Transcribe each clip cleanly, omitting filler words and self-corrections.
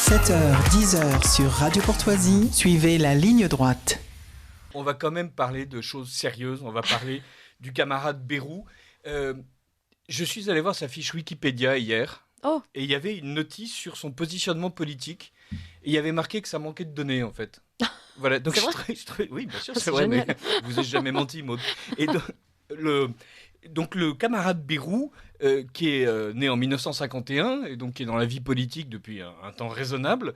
7h, 10h sur Radio Courtoisie, suivez la ligne droite. On va quand même parler de choses sérieuses, on va parler du camarade Bayrou. Je suis allé voir sa fiche Wikipédia hier, et il y avait une notice sur son positionnement politique, et il y avait marqué que ça manquait de données en fait. Voilà, donc oui, bien sûr, c'est vrai, génial. mais vous n'avez jamais menti, Maud. Et donc le camarade Bayrou, qui est né en 1951, et donc qui est dans la vie politique depuis un temps raisonnable,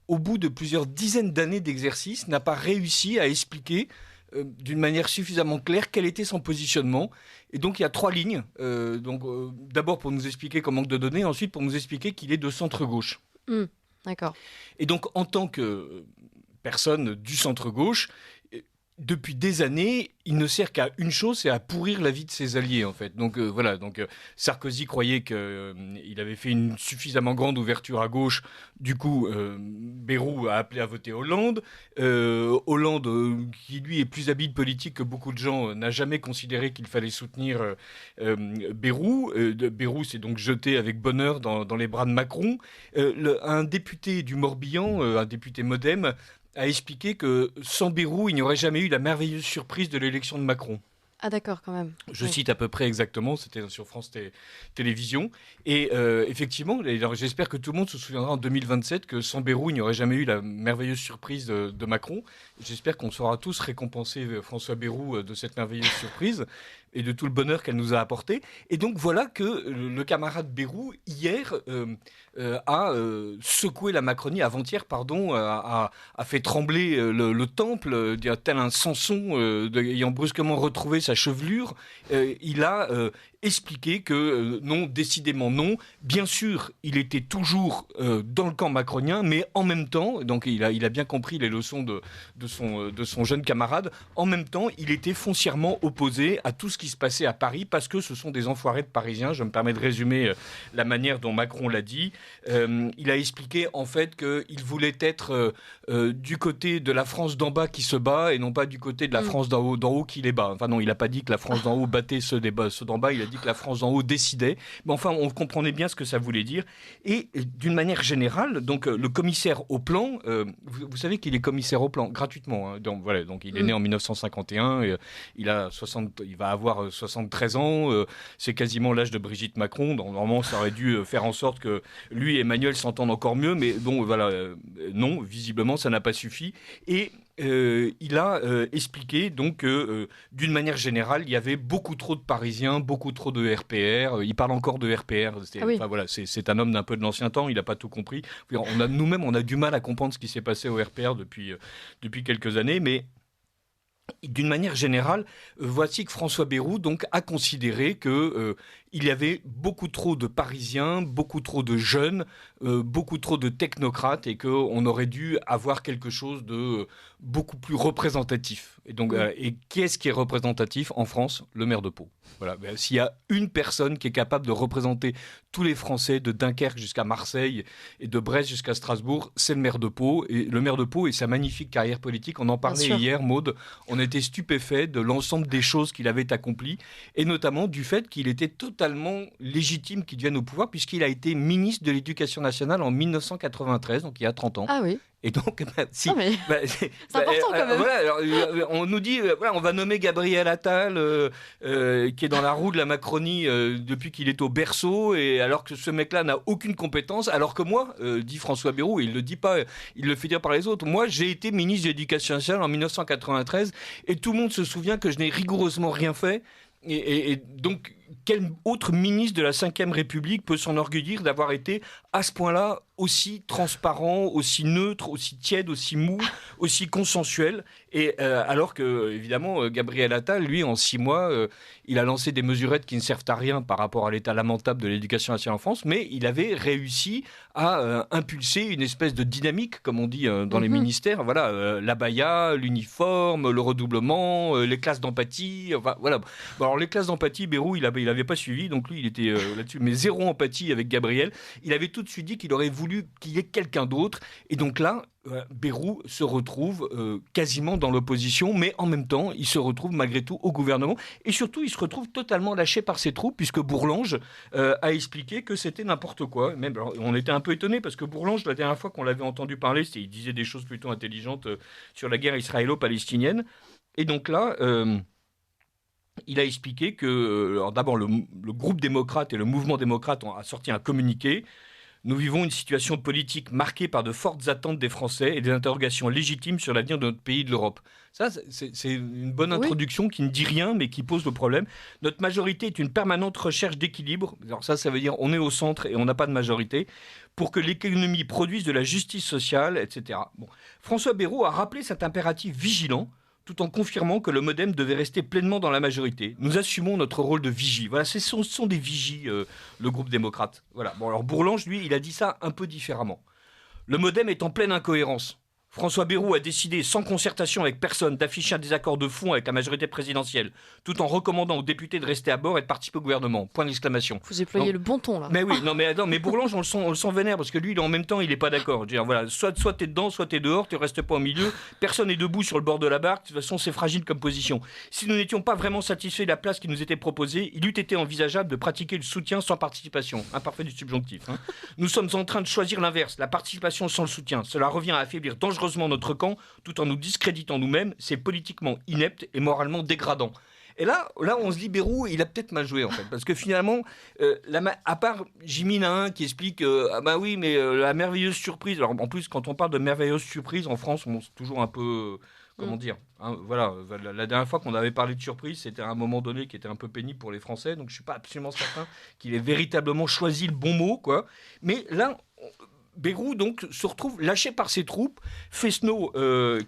au bout de plusieurs dizaines d'années d'exercice, n'a pas réussi à expliquer d'une manière suffisamment claire quel était son positionnement. Et donc il y a 3 lignes. D'abord pour nous expliquer qu'on manque de données, ensuite pour nous expliquer qu'il est de centre-gauche. D'accord. Et donc en tant que personne du centre-gauche, depuis des années, il ne sert qu'à une chose, c'est à pourrir la vie de ses alliés, en fait. Donc voilà, Sarkozy croyait qu'il avait fait une suffisamment grande ouverture à gauche. Du coup, Bayrou a appelé à voter Hollande. Hollande, qui lui est plus habile politique que beaucoup de gens, n'a jamais considéré qu'il fallait soutenir Bayrou. Bayrou s'est donc jeté avec bonheur dans les bras de Macron. Un député du Morbihan, un député MoDem, a expliqué que sans Bayrou, il n'y aurait jamais eu la merveilleuse surprise de l'élection de Macron. Ah d'accord, quand même. Je cite à peu près exactement, c'était sur France Télévisions. Et effectivement, alors, j'espère que tout le monde se souviendra en 2027 que sans Bayrou, il n'y aurait jamais eu la merveilleuse surprise de Macron. J'espère qu'on saura tous récompenser François Bayrou de cette merveilleuse surprise et de tout le bonheur qu'elle nous a apporté. Et donc voilà que le camarade Bayrou, hier, a secoué la Macronie, avant-hier, pardon, a fait trembler le temple, tel un Samson ayant brusquement retrouvé sa chevelure. Il a expliqué que non, décidément non. Bien sûr, il était toujours dans le camp macronien, mais en même temps, donc il a bien compris les leçons de son jeune camarade, en même temps, il était foncièrement opposé à tout ce qui se passait à Paris, parce que ce sont des enfoirés de Parisiens. Je me permets de résumer la manière dont Macron l'a dit. Il a expliqué en fait qu'il voulait être du côté de la France d'en bas qui se bat, et non pas du côté de la France d'en haut qui les bat. Enfin non, il n'a pas dit que la France d'en haut battait ceux d'en bas, il a dit que la France d'en haut décidait. Mais enfin, on comprenait bien ce que ça voulait dire. Et d'une manière générale, donc le commissaire au plan, vous savez qu'il est commissaire au plan gratuitement. Hein. Donc voilà, donc il est né en 1951, et, il va avoir 73 ans. C'est quasiment l'âge de Brigitte Macron. Donc, normalement, ça aurait dû faire en sorte que lui et Emmanuel s'entendent encore mieux, mais bon, voilà, non, visiblement, ça n'a pas suffi. Et il a expliqué donc que d'une manière générale, il y avait beaucoup trop de Parisiens, beaucoup trop de RPR. Il parle encore de RPR. Enfin, voilà, c'est un homme d'un peu de l'ancien temps. Il n'a pas tout compris. Nous-mêmes, on a du mal à comprendre ce qui s'est passé au RPR depuis quelques années, mais d'une manière générale, voici que François Bayrou donc a considéré que il y avait beaucoup trop de Parisiens, beaucoup trop de jeunes, beaucoup trop de technocrates, et qu'on aurait dû avoir quelque chose de beaucoup plus représentatif. Et donc, et qui est-ce qui est représentatif en France ? Le maire de Pau. Voilà. S'il y a une personne qui est capable de représenter tous les Français, de Dunkerque jusqu'à Marseille et de Brest jusqu'à Strasbourg, c'est le maire de Pau. Et le maire de Pau et sa magnifique carrière politique, on en parlait hier, Maud, on était stupéfait de l'ensemble des choses qu'il avait accomplies, et notamment du fait qu'il était totalement légitime qu'il devienne au pouvoir, puisqu'il a été ministre de l'Éducation nationale en 1993, donc il y a 30 ans. Ah oui. Et donc, c'est important quand même. Voilà, alors, on nous dit, on va nommer Gabriel Attal, qui est dans la roue de la Macronie depuis qu'il est au berceau, et alors que ce mec-là n'a aucune compétence, alors que moi, dit François Bayrou, et il le dit pas, il le fait dire par les autres, moi j'ai été ministre de l'Éducation nationale en 1993, et tout le monde se souvient que je n'ai rigoureusement rien fait. Et donc, quel autre ministre de la Ve République peut s'enorgueillir d'avoir été à ce point-là aussi transparent, aussi neutre, aussi tiède, aussi mou, aussi consensuel, et alors que, évidemment, Gabriel Attal, lui, en 6 mois, il a lancé des mesurettes qui ne servent à rien par rapport à l'état lamentable de l'éducation nationale en France, mais il avait réussi à impulser une espèce de dynamique, comme on dit dans les ministères, voilà, l'abaya, l'uniforme, le redoublement, les classes d'empathie, enfin, voilà. Bon, alors les classes d'empathie, Bayrou, il avait pas suivi, donc lui, il était là-dessus, mais zéro empathie avec Gabriel. Il avait tout de suite dit qu'il aurait voulu qu'il y ait quelqu'un d'autre, et donc là, Bayrou se retrouve quasiment dans l'opposition, mais en même temps, il se retrouve malgré tout au gouvernement. Et surtout, il se retrouve totalement lâché par ses troupes, puisque Bourlange a expliqué que c'était n'importe quoi. Même, alors, on était un peu étonnés, parce que Bourlange, la dernière fois qu'on l'avait entendu parler, il disait des choses plutôt intelligentes sur la guerre israélo-palestinienne. Et donc là... il a expliqué que, d'abord, le groupe démocrate et le mouvement démocrate ont sorti un communiqué. Nous vivons une situation politique marquée par de fortes attentes des Français et des interrogations légitimes sur l'avenir de notre pays et de l'Europe. Ça, c'est une bonne introduction qui ne dit rien, mais qui pose le problème. Notre majorité est une permanente recherche d'équilibre. Alors ça veut dire on est au centre et on n'a pas de majorité, pour que l'économie produise de la justice sociale, etc. Bon. François Bayrou a rappelé cet impératif vigilant, tout en confirmant que le MoDem devait rester pleinement dans la majorité. Nous assumons notre rôle de vigie. Voilà, ce sont des vigies, le groupe démocrate. Voilà. Bon, alors Bourlange, lui, il a dit ça un peu différemment. Le MoDem est en pleine incohérence. François Bayrou a décidé, sans concertation avec personne, d'afficher un désaccord de fond avec la majorité présidentielle, tout en recommandant aux députés de rester à bord et de participer au gouvernement. Point d'exclamation. Vous employez le bon ton, là. Mais oui, mais Bourlange, on le sent vénère, parce que lui, en même temps, il n'est pas d'accord. Voilà, soit t'es dedans, soit t'es dehors, tu restes pas au milieu. Personne n'est debout sur le bord de la barque. De toute façon, c'est fragile comme position. Si nous n'étions pas vraiment satisfaits de la place qui nous était proposée, il eût été envisageable de pratiquer le soutien sans participation. Imparfait du subjonctif. Nous sommes en train de choisir l'inverse, la participation sans le soutien. Cela revient à affaiblir dangereusement notre camp, tout en nous discréditant nous-mêmes. C'est politiquement inepte et moralement dégradant. Et là, on se dit, Bayrou, il a peut-être mal joué, en fait. Parce que finalement, à part Jimmy Nain qui explique, la merveilleuse surprise. Alors, en plus, quand on parle de merveilleuse surprise, en France, on c'est toujours un peu... Comment dire, voilà, la dernière fois qu'on avait parlé de surprise, c'était à un moment donné qui était un peu pénible pour les Français. Donc, je ne suis pas absolument certain qu'il ait véritablement choisi le bon mot, quoi. Mais là... Bayrou donc se retrouve lâché par ses troupes. Fesneau,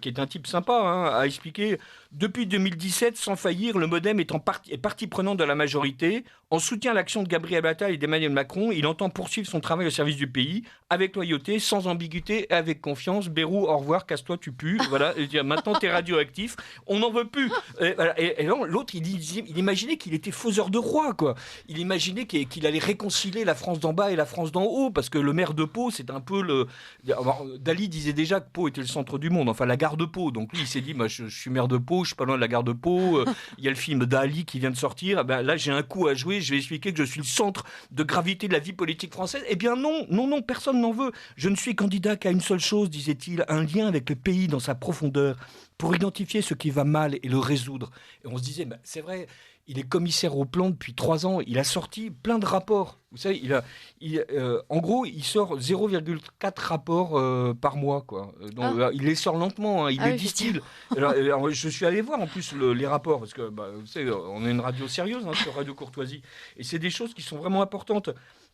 qui est un type sympa, a expliqué depuis 2017, sans faillir, le MoDem est partie prenante de la majorité. En soutien à l'action de Gabriel Attal et d'Emmanuel Macron, il entend poursuivre son travail au service du pays, avec loyauté, sans ambiguïté et avec confiance. Bayrou, au revoir, casse-toi, tu pues. Voilà, maintenant t'es radioactif, on n'en veut plus. Et là, l'autre, il imaginait qu'il était faiseur de roi, quoi. Il imaginait qu'il allait réconcilier la France d'en bas et la France d'en haut, parce que le maire de Pau, c'est un peu le... Alors, Dali disait déjà que Pau était le centre du monde, enfin la gare de Pau. Donc lui, il s'est dit, je suis maire de Pau, je suis pas loin de la gare de Pau. Il y a le film Dali qui vient de sortir. Là, j'ai un coup à jouer. Je vais expliquer que je suis le centre de gravité de la vie politique française. Eh bien non, personne n'en veut. Je ne suis candidat qu'à une seule chose, disait-il, un lien avec le pays dans sa profondeur, pour identifier ce qui va mal et le résoudre. Et on se disait, c'est vrai, il est commissaire au plan depuis 3 ans. Il a sorti plein de rapports. Vous savez, en gros, il sort 0,4 rapports par mois, quoi. Donc, il les sort lentement, il les distille. Alors, je suis allé voir en plus les rapports, parce que vous savez, on est une radio sérieuse sur Radio Courtoisie. Et c'est des choses qui sont vraiment importantes.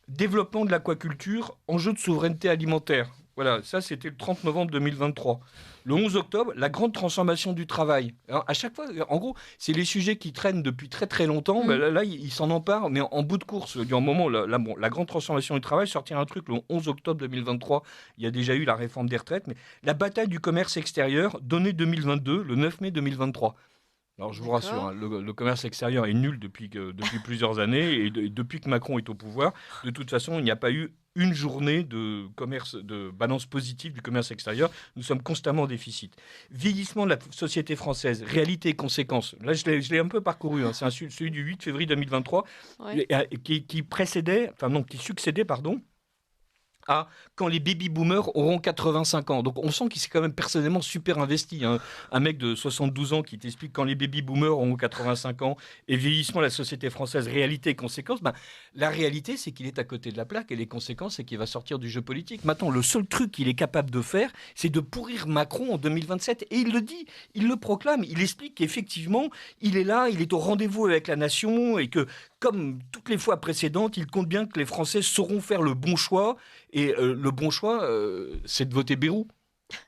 Développement de l'aquaculture, enjeu de souveraineté alimentaire. Voilà, ça c'était le 30 novembre 2023. Le 11 octobre, la grande transformation du travail. Alors, à chaque fois, en gros, c'est les sujets qui traînent depuis très très longtemps. Là, ils s'en emparent, mais en bout de course. Du moment, la grande transformation du travail, sortir un truc le 11 octobre 2023, il y a déjà eu la réforme des retraites, mais la bataille du commerce extérieur, donnée 2022, le 9 mai 2023. Alors je vous rassure, le commerce extérieur est nul depuis plusieurs années et depuis que Macron est au pouvoir. De toute façon, il n'y a pas eu une journée de balance positive du commerce extérieur. Nous sommes constamment en déficit. Vieillissement de la société française, réalité et conséquences. Là, je l'ai un peu parcouru. C'est celui du 8 février 2023 qui succédait, à quand les baby-boomers auront 85 ans. Donc on sent qu'il s'est quand même personnellement super investi. Un mec de 72 ans qui t'explique quand les baby-boomers auront 85 ans et vieillissement de la société française, réalité et conséquences. La réalité, c'est qu'il est à côté de la plaque et les conséquences, c'est qu'il va sortir du jeu politique. Maintenant, le seul truc qu'il est capable de faire, c'est de pourrir Macron en 2027. Et il le dit, il le proclame, il explique qu'effectivement, il est là, il est au rendez-vous avec la nation et que, comme toutes les fois précédentes, il compte bien que les Français sauront faire le bon choix. Et le bon choix, c'est de voter Bayrou.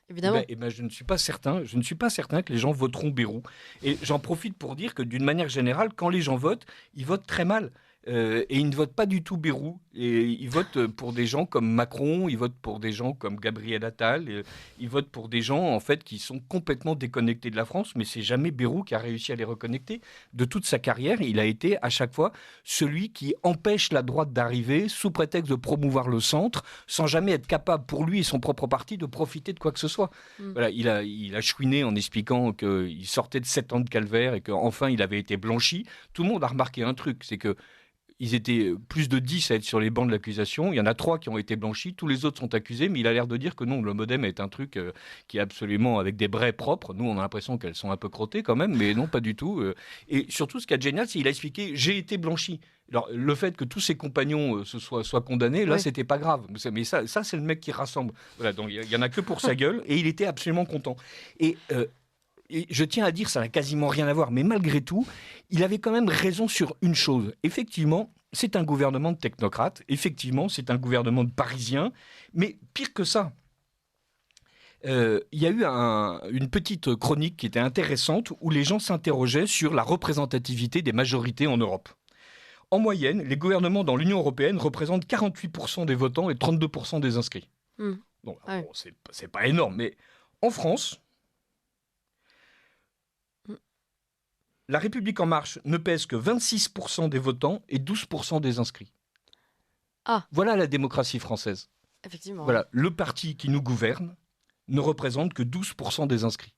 Évidemment. Je ne suis pas certain que les gens voteront Bayrou. Et j'en profite pour dire que d'une manière générale, quand les gens votent, ils votent très mal. et ils ne votent pas du tout Bayrou. Et ils votent pour des gens comme Macron, ils votent pour des gens comme Gabriel Attal, et ils votent pour des gens en fait qui sont complètement déconnectés de la France, mais c'est jamais Bayrou qui a réussi à les reconnecter. De toute sa carrière, il a été à chaque fois celui qui empêche la droite d'arriver sous prétexte de promouvoir le centre, sans jamais être capable pour lui et son propre parti de profiter de quoi que ce soit. Voilà, il a chouiné en expliquant qu'il sortait de 7 ans de calvaire et qu'enfin il avait été blanchi. Tout le monde a remarqué un truc, c'est que ils étaient plus de 10 à être sur les bancs de l'accusation. Il y en a 3 qui ont été blanchis. Tous les autres sont accusés, mais il a l'air de dire que non, le MoDem est un truc qui est absolument avec des braies propres. Nous, on a l'impression qu'elles sont un peu crottées quand même, mais non, pas du tout. Et surtout, ce qui est génial, c'est qu'il a expliqué « j'ai été blanchi ». Alors, le fait que tous ses compagnons soient condamnés, là, Oui. c'était pas grave. Mais ça, c'est le mec qui rassemble. Voilà, donc il y en a que pour sa gueule, et il était absolument content. Et je tiens à dire, ça n'a quasiment rien à voir, mais malgré tout, il avait quand même raison sur une chose. Effectivement, c'est un gouvernement de technocrates. Effectivement, c'est un gouvernement de Parisiens. Mais pire que ça, il y a eu une petite chronique qui était intéressante où les gens s'interrogeaient sur la représentativité des majorités en Europe. En moyenne, les gouvernements dans l'Union européenne représentent 48% des votants et 32% des inscrits. Bon, c'est pas énorme, mais en France, La République En Marche ne pèse que 26% des votants et 12% des inscrits. Voilà la démocratie française. Effectivement. Voilà, le parti qui nous gouverne ne représente que 12% des inscrits.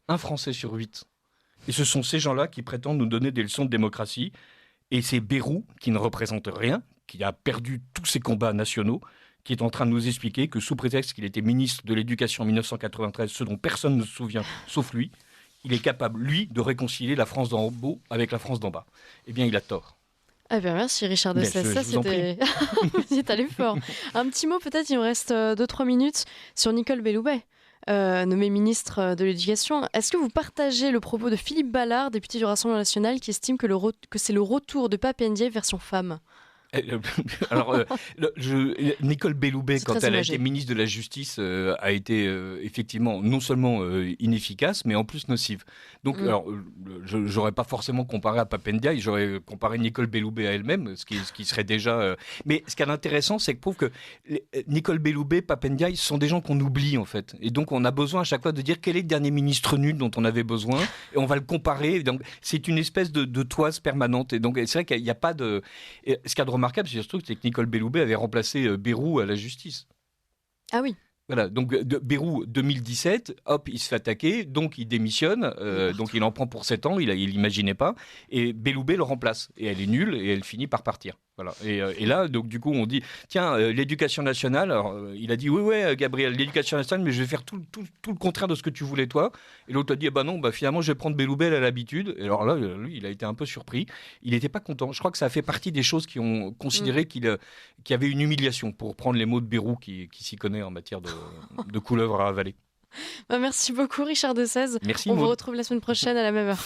Un Français sur 8. Et ce sont ces gens-là qui prétendent nous donner des leçons de démocratie. Et c'est Bayrou, qui ne représente rien, qui a perdu tous ses combats nationaux, qui est en train de nous expliquer que sous prétexte qu'il était ministre de l'Éducation en 1993, ce dont personne ne se souvient, sauf lui, il est capable, lui, de réconcilier la France d'en haut avec la France d'en bas. Eh bien, il a tort. Ah bien, merci Richard de Sesse. Ça, c'était... C'est allé fort. Un petit mot peut-être, il me reste 2-3 minutes, sur Nicole Belloubet, nommée ministre de l'Éducation. Est-ce que vous partagez le propos de Philippe Ballard, député du Rassemblement national, qui estime que c'est le retour de Pape Ndiaye version femme ? Alors, Nicole Belloubet, quand elle a été ministre de la Justice, a été effectivement non seulement inefficace, mais en plus nocive. Donc, alors, je n'aurais pas forcément comparé à Pape Ndiaye, j'aurais comparé Nicole Belloubet à elle-même, ce qui serait déjà... Mais ce qui est intéressant, c'est que prouve que Nicole Belloubet, Pape Ndiaye, ce sont des gens qu'on oublie, en fait. Et donc, on a besoin à chaque fois de dire quel est le dernier ministre nul dont on avait besoin, et on va le comparer. Donc, c'est une espèce de toise permanente. Et donc, c'est vrai qu'il n'y a pas de... Ce qu'il y a de remarquable, c'est surtout que Nicole Belloubet avait remplacé Bayrou à la justice. Ah oui. Voilà, donc Bayrou 2017, hop, il se fait attaquer, donc il démissionne, donc il en prend pour 7 ans, il l'imaginait pas, et Belloubet le remplace, et elle est nulle, et elle finit par partir. Voilà. Et là, donc du coup, on dit, tiens, l'éducation nationale, alors, il a dit, oui, Gabriel, l'éducation nationale, mais je vais faire tout le contraire de ce que tu voulais toi. Et l'autre a dit, non, finalement, je vais prendre Belloubet à l'habitude. Et alors là, lui, il a été un peu surpris. Il n'était pas content. Je crois que ça a fait partie des choses qui ont considéré qu'il y avait une humiliation, pour prendre les mots de Bayrou, qui s'y connaît en matière de couleuvre à avaler. Merci beaucoup, Richard de Sesse. Merci, On Maud. vous retrouve la semaine prochaine à la même heure.